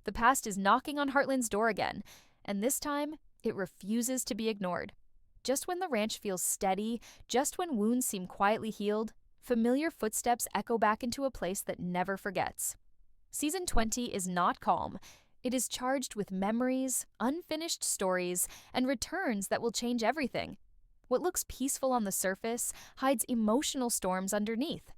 The past is knocking on Heartland's door again, and this time, it refuses to be ignored. Just when the ranch feels steady, just when wounds seem quietly healed, familiar footsteps echo back into a place that never forgets. Season 20 is not calm. It is charged with memories, unfinished stories, and returns that will change everything. What looks peaceful on the surface hides emotional storms underneath.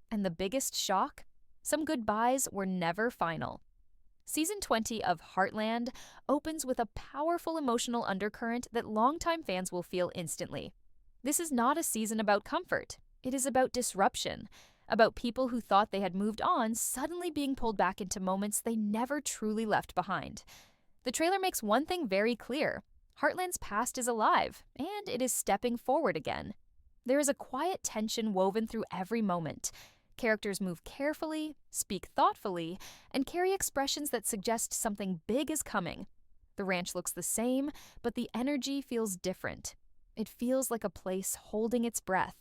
And the biggest shock? Some goodbyes were never final. Season 20 of Heartland opens with a powerful emotional undercurrent that longtime fans will feel instantly. This is not a season about comfort. It is about disruption, about people who thought they had moved on suddenly being pulled back into moments they never truly left behind. The trailer makes one thing very clear. Heartland's past is alive, and it is stepping forward again. There is a quiet tension woven through every moment. Characters move carefully, speak thoughtfully, and carry expressions that suggest something big is coming. The ranch looks the same, but the energy feels different. It feels like a place holding its breath.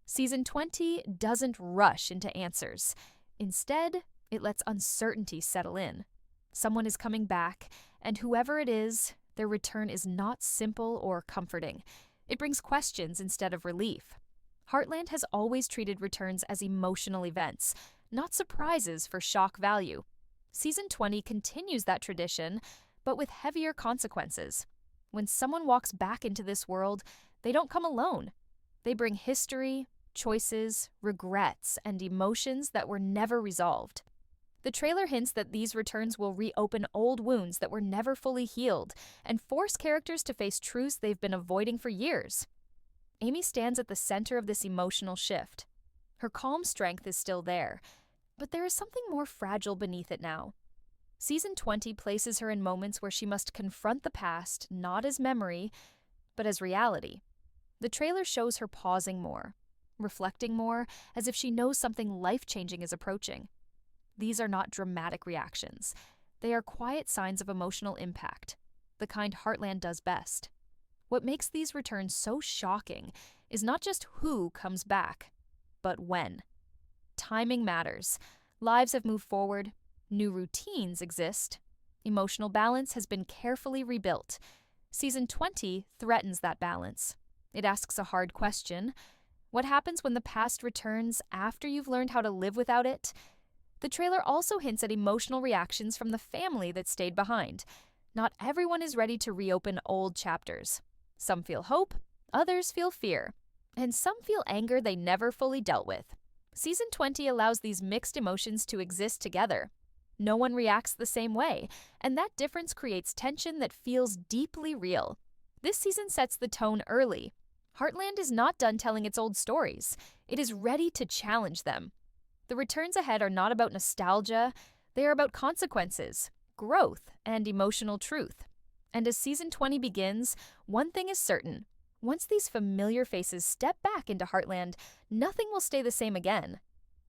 Season 20 doesn't rush into answers. Instead, it lets uncertainty settle in. Someone is coming back, and whoever it is, their return is not simple or comforting. It brings questions instead of relief. Heartland has always treated returns as emotional events, not surprises for shock value. Season 20 continues that tradition, but with heavier consequences. When someone walks back into this world, they don't come alone. They bring history, choices, regrets, and emotions that were never resolved. The trailer hints that these returns will reopen old wounds that were never fully healed and force characters to face truths they've been avoiding for years. Amy stands at the center of this emotional shift. Her calm strength is still there, but there is something more fragile beneath it now. Season 20 places her in moments where she must confront the past not as memory, but as reality. The trailer shows her pausing more, reflecting more, as if she knows something life-changing is approaching. These are not dramatic reactions. They are quiet signs of emotional impact, the kind Heartland does best. What makes these returns so shocking is not just who comes back, but when. Timing matters. Lives have moved forward. New routines exist. Emotional balance has been carefully rebuilt. Season 20 threatens that balance. It asks a hard question. What happens when the past returns after you've learned how to live without it? The trailer also hints at emotional reactions from the family that stayed behind. Not everyone is ready to reopen old chapters. Some feel hope, others feel fear, and some feel anger they never fully dealt with. Season 20 allows these mixed emotions to exist together. No one reacts the same way, and that difference creates tension that feels deeply real. This season sets the tone early. Heartland is not done telling its old stories. It is ready to challenge them. The returns ahead are not about nostalgia, they are about consequences, growth, and emotional truth. And as Season 20 begins, one thing is certain. Once these familiar faces step back into Heartland, nothing will stay the same again.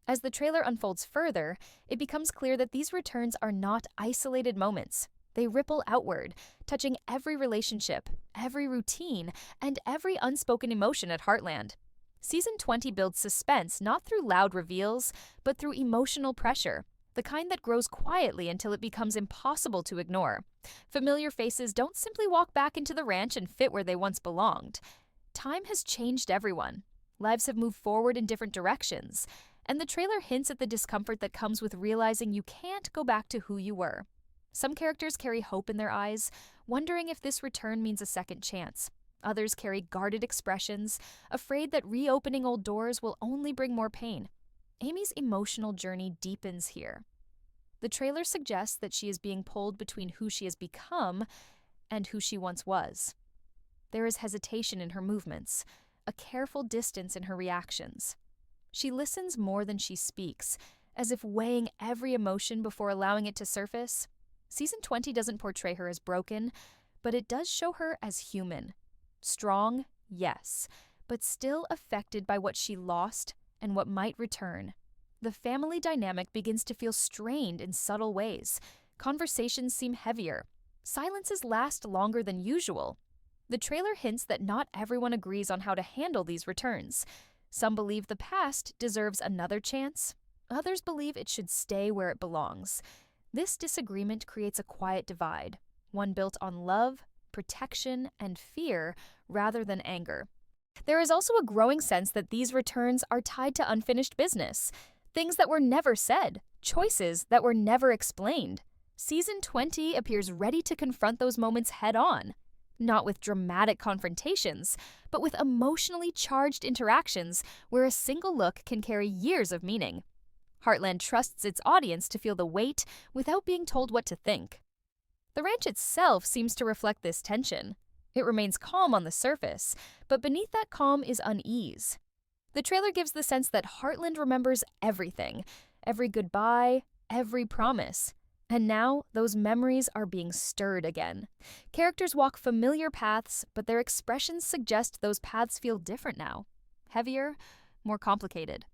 As the trailer unfolds further, it becomes clear that these returns are not isolated moments. They ripple outward, touching every relationship, every routine, and every unspoken emotion at Heartland. Season 20 builds suspense not through loud reveals, but through emotional pressure, the kind that grows quietly until it becomes impossible to ignore. Familiar faces don't simply walk back into the ranch and fit where they once belonged. Time has changed everyone. Lives have moved forward in different directions, and the trailer hints at the discomfort that comes with realizing you can't go back to who you were. Some characters carry hope in their eyes, wondering if this return means a second chance. Others carry guarded expressions, afraid that reopening old doors will only bring more pain. Amy's emotional journey deepens here. The trailer suggests that she is being pulled between who she has become and who she once was. There is hesitation in her movements, a careful distance in her reactions. She listens more than she speaks, as if weighing every emotion before allowing it to surface. Season 20 doesn't portray her as broken, but it does show her as human. Strong, yes, but still affected by what she lost and what might return. The family dynamic begins to feel strained in subtle ways. Conversations seem heavier. Silences last longer than usual. The trailer hints that not everyone agrees on how to handle these returns. Some believe the past deserves another chance. Others believe it should stay where it belongs. This disagreement creates a quiet divide, one built on love, protection, and fear rather than anger. There is also a growing sense that these returns are tied to unfinished business, things that were never said, choices that were never explained. Season 20 appears ready to confront those moments head-on, not with dramatic confrontations, but with emotionally charged interactions where a single look can carry years of meaning. Heartland trusts its audience to feel the weight without being told what to think. The ranch itself seems to reflect this tension. It remains calm on the surface, but beneath that calm is unease. The trailer gives the sense that Heartland remembers everything, every goodbye, every promise. And now, those memories are being stirred again. Characters walk familiar paths, but their expressions suggest those paths feel different now. Heavier, more complicated.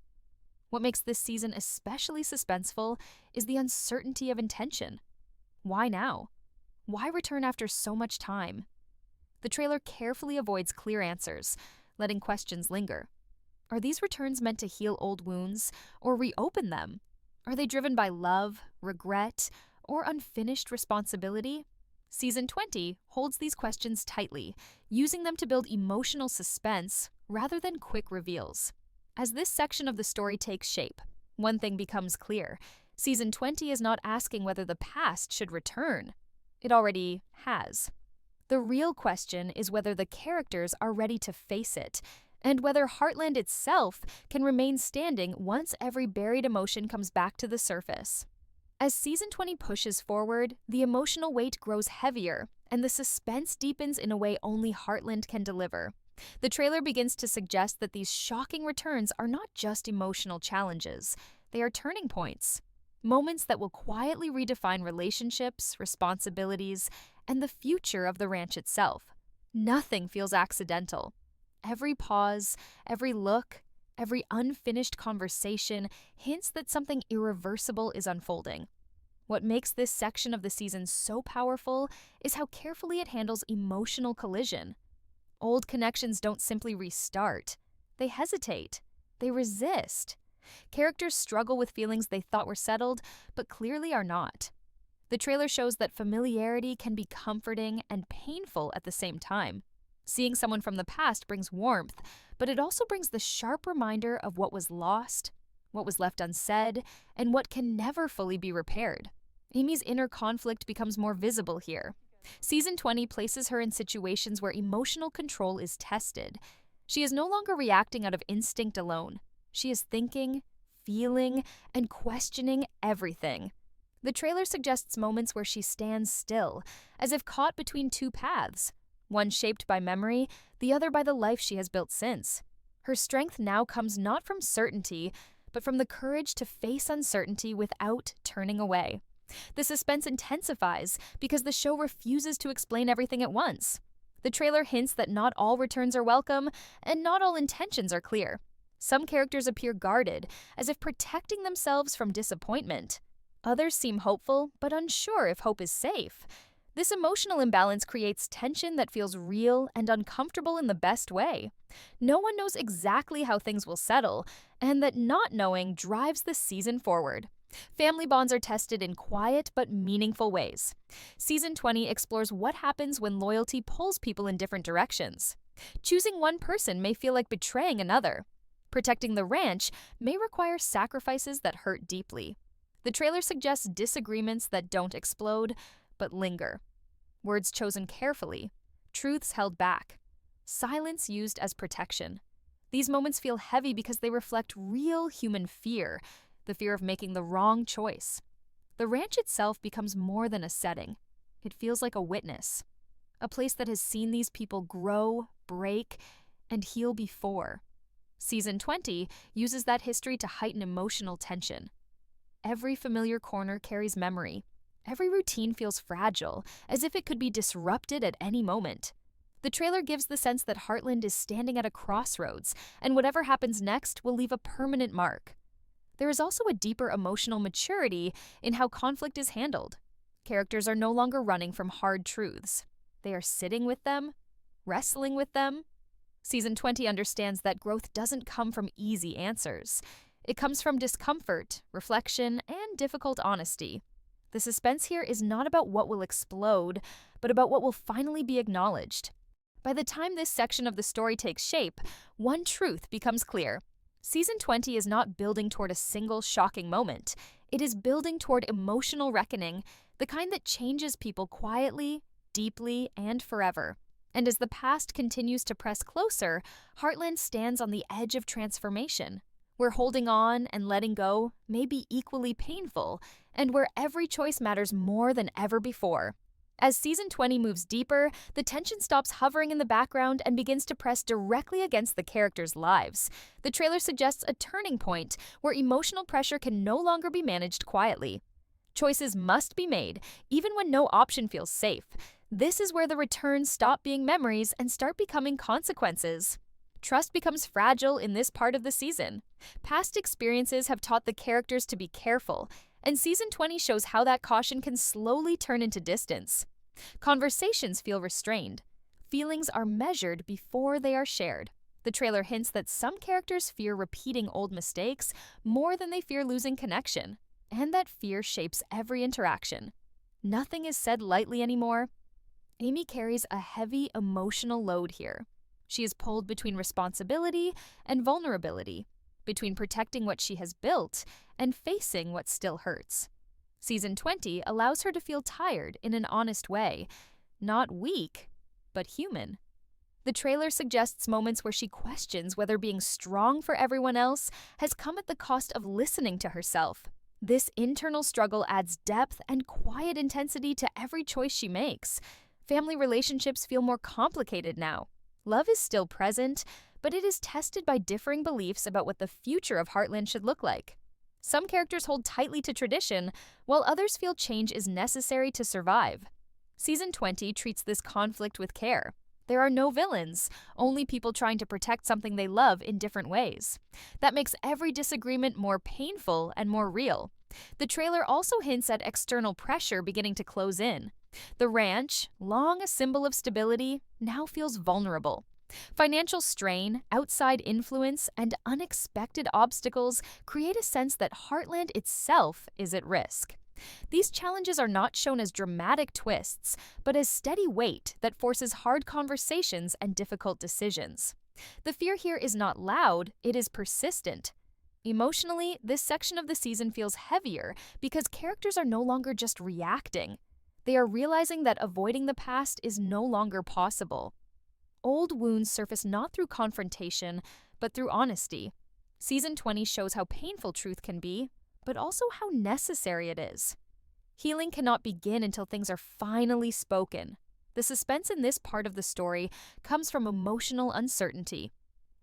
What makes this season especially suspenseful is the uncertainty of intention. Why now? Why return after so much time? The trailer carefully avoids clear answers, letting questions linger. Are these returns meant to heal old wounds or reopen them? Are they driven by love, regret, or unfinished responsibility? Season 20 holds these questions tightly, using them to build emotional suspense rather than quick reveals. As this section of the story takes shape, one thing becomes clear. Season 20 is not asking whether the past should return. It already has. The real question is whether the characters are ready to face it, and whether Heartland itself can remain standing once every buried emotion comes back to the surface. As Season 20 pushes forward, the emotional weight grows heavier, and the suspense deepens in a way only Heartland can deliver. The trailer begins to suggest that these shocking returns are not just emotional challenges, they are turning points. Moments that will quietly redefine relationships, responsibilities, and the future of the ranch itself. Nothing feels accidental. Every pause, every look, every unfinished conversation hints that something irreversible is unfolding. What makes this section of the season so powerful is how carefully it handles emotional collision. Old connections don't simply restart. They hesitate. They resist. Characters struggle with feelings they thought were settled, but clearly are not. The trailer shows that familiarity can be comforting and painful at the same time. Seeing someone from the past brings warmth, but it also brings the sharp reminder of what was lost, what was left unsaid, and what can never fully be repaired. Amy's inner conflict becomes more visible here. Season 20 places her in situations where emotional control is tested. She is no longer reacting out of instinct alone. She is thinking, feeling, and questioning everything. The trailer suggests moments where she stands still, as if caught between two paths, one shaped by memory, the other by the life she has built since. Her strength now comes not from certainty, but from the courage to face uncertainty without turning away. The suspense intensifies because the show refuses to explain everything at once. The trailer hints that not all returns are welcome, and not all intentions are clear. Some characters appear guarded, as if protecting themselves from disappointment. Others seem hopeful, but unsure if hope is safe. This emotional imbalance creates tension that feels real and uncomfortable in the best way. No one knows exactly how things will settle, and that not knowing drives the season forward. Family bonds are tested in quiet but meaningful ways. Season 20 explores what happens when loyalty pulls people in different directions. Choosing one person may feel like betraying another. Protecting the ranch may require sacrifices that hurt deeply. The trailer suggests disagreements that don't explode, but linger. Words chosen carefully, truths held back, silence used as protection. These moments feel heavy because they reflect real human fear, the fear of making the wrong choice. The ranch itself becomes more than a setting. It feels like a witness, a place that has seen these people grow, break, and heal before. Season 20 uses that history to heighten emotional tension. Every familiar corner carries memory. Every routine feels fragile, as if it could be disrupted at any moment. The trailer gives the sense that Heartland is standing at a crossroads, and whatever happens next will leave a permanent mark. There is also a deeper emotional maturity in how conflict is handled. Characters are no longer running from hard truths. They are sitting with them, wrestling with them. Season 20 understands that growth doesn't come from easy answers. It comes from discomfort, reflection, and difficult honesty. The suspense here is not about what will explode, but about what will finally be acknowledged. By the time this section of the story takes shape, one truth becomes clear. Season 20 is not building toward a single shocking moment. It is building toward emotional reckoning, the kind that changes people quietly, deeply, and forever. And as the past continues to press closer, Heartland stands on the edge of transformation, where holding on and letting go may be equally painful, and where every choice matters more than ever before. As Season 20 moves deeper, the tension stops hovering in the background and begins to press directly against the characters' lives. The trailer suggests a turning point where emotional pressure can no longer be managed quietly. Choices must be made, even when no option feels safe. This is where the returns stop being memories and start becoming consequences. Trust becomes fragile in this part of the season. Past experiences have taught the characters to be careful, and Season 20 shows how that caution can slowly turn into distance. Conversations feel restrained. Feelings are measured before they are shared. The trailer hints that some characters fear repeating old mistakes more than they fear losing connection, and that fear shapes every interaction. Nothing is said lightly anymore. Amy carries a heavy emotional load here. She is pulled between responsibility and vulnerability, between protecting what she has built and facing what still hurts. Season 20 allows her to feel tired in an honest way, not weak, but human. The trailer suggests moments where she questions whether being strong for everyone else has come at the cost of listening to herself. This internal struggle adds depth and quiet intensity to every choice she makes. Family relationships feel more complicated now. Love is still present, but it is tested by differing beliefs about what the future of Heartland should look like. Some characters hold tightly to tradition, while others feel change is necessary to survive. Season 20 treats this conflict with care. There are no villains, only people trying to protect something they love in different ways. That makes every disagreement more painful and more real. The trailer also hints at external pressure beginning to close in. The ranch, long a symbol of stability, now feels vulnerable. Financial strain, outside influence, and unexpected obstacles create a sense that Heartland itself is at risk. These challenges are not shown as dramatic twists, but as steady weight that forces hard conversations and difficult decisions. The fear here is not loud, it is persistent. Emotionally, this section of the season feels heavier because characters are no longer just reacting. They are realizing that avoiding the past is no longer possible. Old wounds surface not through confrontation, but through honesty. Season 20 shows how painful truth can be, but also how necessary it is. Healing cannot begin until things are finally spoken. The suspense in this part of the story comes from emotional uncertainty.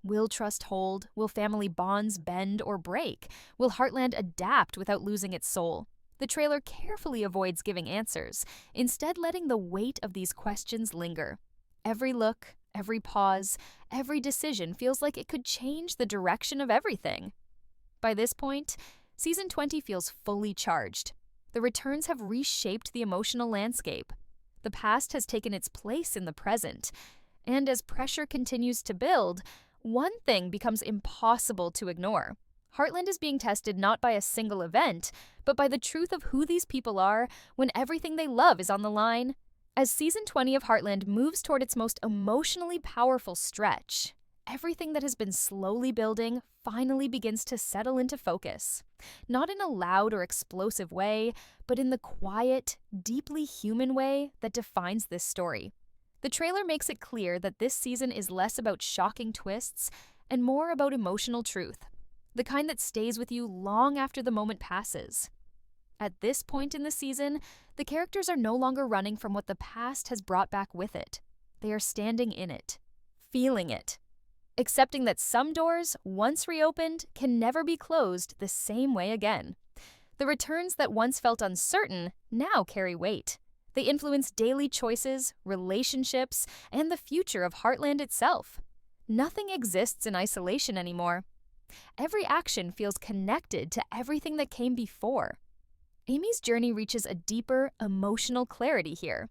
Will trust hold? Will family bonds bend or break? Will Heartland adapt without losing its soul? The trailer carefully avoids giving answers, instead letting the weight of these questions linger. Every look, every pause, every decision feels like it could change the direction of everything. By this point, Season 20 feels fully charged. The returns have reshaped the emotional landscape. The past has taken its place in the present. And as pressure continues to build, one thing becomes impossible to ignore. Heartland is being tested not by a single event, but by the truth of who these people are when everything they love is on the line. As Season 20 of Heartland moves toward its most emotionally powerful stretch, everything that has been slowly building finally begins to settle into focus. Not in a loud or explosive way, but in the quiet, deeply human way that defines this story. The trailer makes it clear that this season is less about shocking twists and more about emotional truth, the kind that stays with you long after the moment passes. At this point in the season, the characters are no longer running from what the past has brought back with it. They are standing in it, feeling it, accepting that some doors, once reopened, can never be closed the same way again. The returns that once felt uncertain now carry weight. They influence daily choices, relationships, and the future of Heartland itself. Nothing exists in isolation anymore. Every action feels connected to everything that came before. Amy's journey reaches a deeper, emotional clarity here.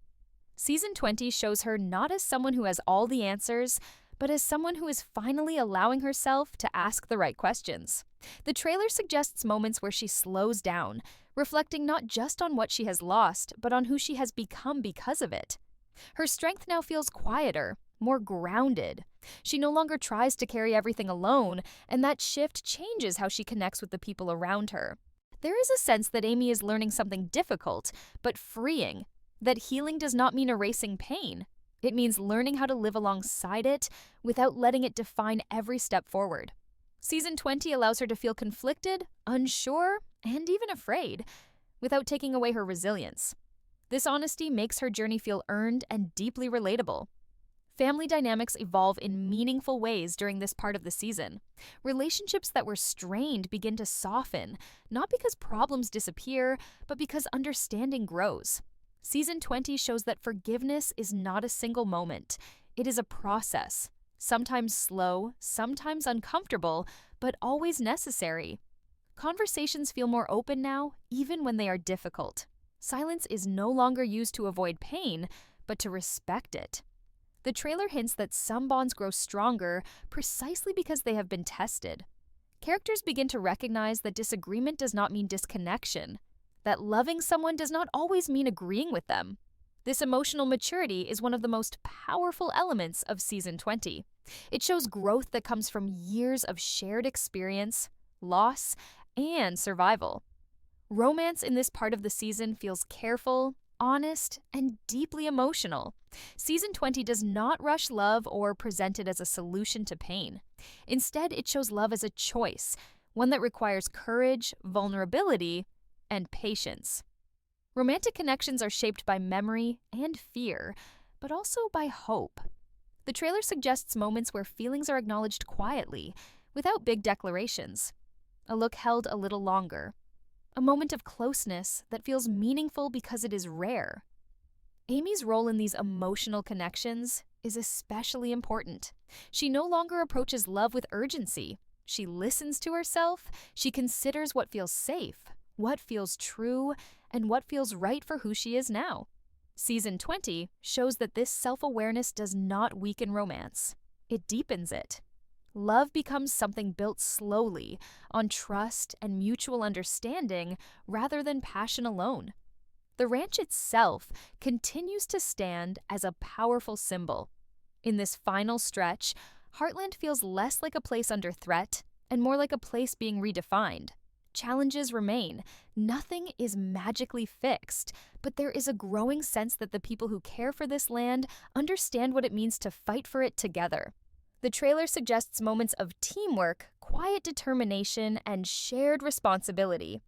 Season 20 shows her not as someone who has all the answers, but as someone who is finally allowing herself to ask the right questions. The trailer suggests moments where she slows down, reflecting not just on what she has lost, but on who she has become because of it. Her strength now feels quieter, more grounded. She no longer tries to carry everything alone, and that shift changes how she connects with the people around her. There is a sense that Amy is learning something difficult, but freeing, that healing does not mean erasing pain. It means learning how to live alongside it without letting it define every step forward. Season 20 allows her to feel conflicted, unsure, and even afraid, without taking away her resilience. This honesty makes her journey feel earned and deeply relatable. Family dynamics evolve in meaningful ways during this part of the season. Relationships that were strained begin to soften, not because problems disappear, but because understanding grows. Season 20 shows that forgiveness is not a single moment. It is a process, sometimes slow, sometimes uncomfortable, but always necessary. Conversations feel more open now, even when they are difficult. Silence is no longer used to avoid pain, but to respect it. The trailer hints that some bonds grow stronger precisely because they have been tested. Characters begin to recognize that disagreement does not mean disconnection, that loving someone does not always mean agreeing with them. This emotional maturity is one of the most powerful elements of Season 20. It shows growth that comes from years of shared experience, loss, and survival. Romance in this part of the season feels careful, honest, and deeply emotional. Season 20 does not rush love or present it as a solution to pain. Instead, it shows love as a choice, one that requires courage, vulnerability, and patience. Romantic connections are shaped by memory and fear, but also by hope. The trailer suggests moments where feelings are acknowledged quietly, without big declarations. A look held a little longer. A moment of closeness that feels meaningful because it is rare. Amy's role in these emotional connections is especially important. She no longer approaches love with urgency. She listens to herself, she considers what feels safe, what feels true, and what feels right for who she is now. Season 20 shows that this self-awareness does not weaken romance. It deepens it. Love becomes something built slowly, on trust and mutual understanding, rather than passion alone. The ranch itself continues to stand as a powerful symbol. In this final stretch, Heartland feels less like a place under threat and more like a place being redefined. Challenges remain. Nothing is magically fixed, but there is a growing sense that the people who care for this land understand what it means to fight for it together. The trailer suggests moments of teamwork, quiet determination, and shared responsibility.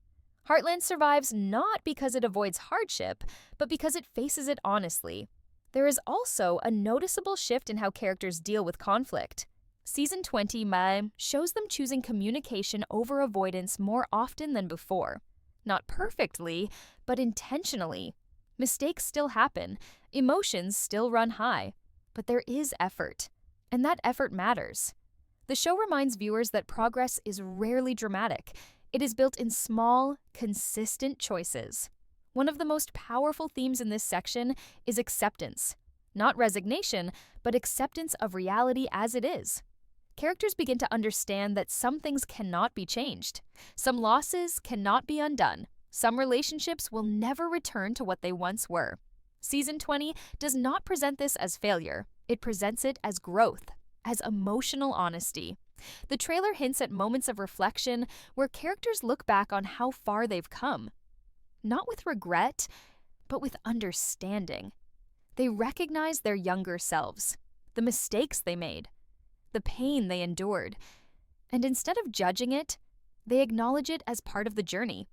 Heartland survives not because it avoids hardship, but because it faces it honestly. There is also a noticeable shift in how characters deal with conflict. Season 20 shows them choosing communication over avoidance more often than before. Not perfectly, but intentionally. Mistakes still happen, emotions still run high, but there is effort. And that effort matters. The show reminds viewers that progress is rarely dramatic. It is built in small, consistent choices. One of the most powerful themes in this section is acceptance. Not resignation, but acceptance of reality as it is. Characters begin to understand that some things cannot be changed. Some losses cannot be undone. Some relationships will never return to what they once were. Season 20 does not present this as failure. It presents it as growth, as emotional honesty. The trailer hints at moments of reflection where characters look back on how far they've come. Not with regret, but with understanding. They recognize their younger selves, the mistakes they made, the pain they endured, and instead of judging it, they acknowledge it as part of the journey.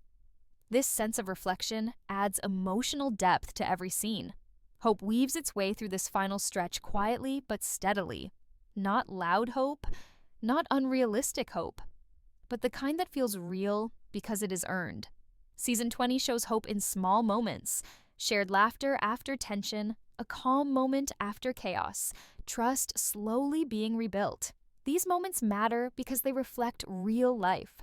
This sense of reflection adds emotional depth to every scene. Hope weaves its way through this final stretch quietly but steadily. Not loud hope, not unrealistic hope, but the kind that feels real because it is earned. Season 20 shows hope in small moments, shared laughter after tension, a calm moment after chaos, trust slowly being rebuilt. These moments matter because they reflect real life.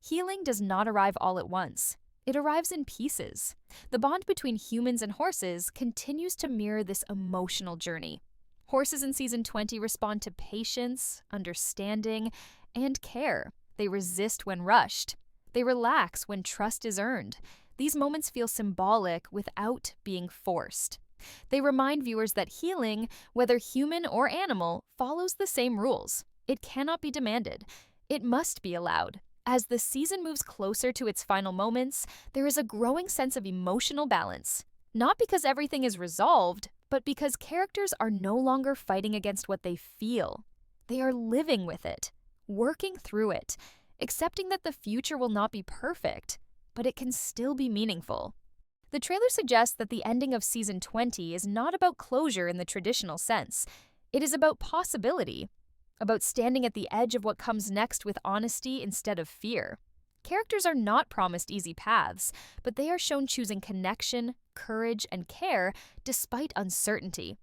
Healing does not arrive all at once. It arrives in pieces. The bond between humans and horses continues to mirror this emotional journey. Horses in Season 20 respond to patience, understanding, and care. They resist when rushed. They relax when trust is earned. These moments feel symbolic without being forced. They remind viewers that healing, whether human or animal, follows the same rules. It cannot be demanded. It must be allowed. As the season moves closer to its final moments, there is a growing sense of emotional balance. Not because everything is resolved, but because characters are no longer fighting against what they feel. They are living with it, working through it, accepting that the future will not be perfect, but it can still be meaningful. The trailer suggests that the ending of Season 20 is not about closure in the traditional sense. It is about possibility, about standing at the edge of what comes next with honesty instead of fear. Characters are not promised easy paths, but they are shown choosing connection, courage, and care despite uncertainty.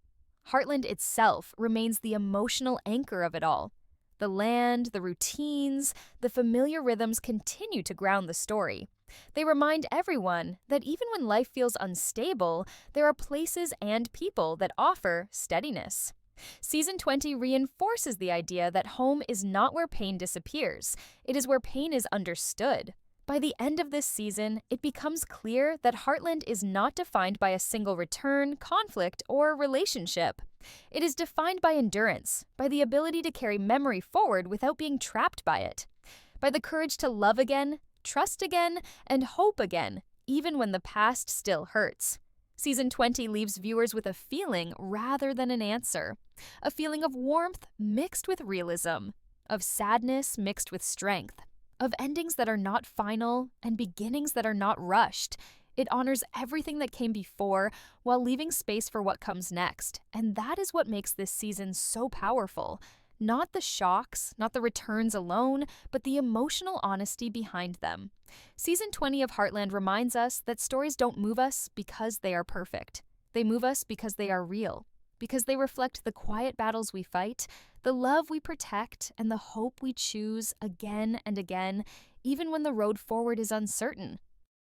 Heartland itself remains the emotional anchor of it all. The land, the routines, the familiar rhythms continue to ground the story. They remind everyone that even when life feels unstable, there are places and people that offer steadiness. Season 20 reinforces the idea that home is not where pain disappears, it is where pain is understood. By the end of this season, it becomes clear that Heartland is not defined by a single return, conflict, or relationship. It is defined by endurance, by the ability to carry memory forward without being trapped by it, by the courage to love again, trust again, and hope again, even when the past still hurts. Season 20 leaves viewers with a feeling rather than an answer. A feeling of warmth mixed with realism, of sadness mixed with strength, of endings that are not final and beginnings that are not rushed. It honors everything that came before while leaving space for what comes next. And that is what makes this season so powerful. Not the shocks, not the returns alone, but the emotional honesty behind them. Season 20 of Heartland reminds us that stories don't move us because they are perfect. They move us because they are real, because they reflect the quiet battles we fight, the love we protect, and the hope we choose again and again, even when the road forward is uncertain.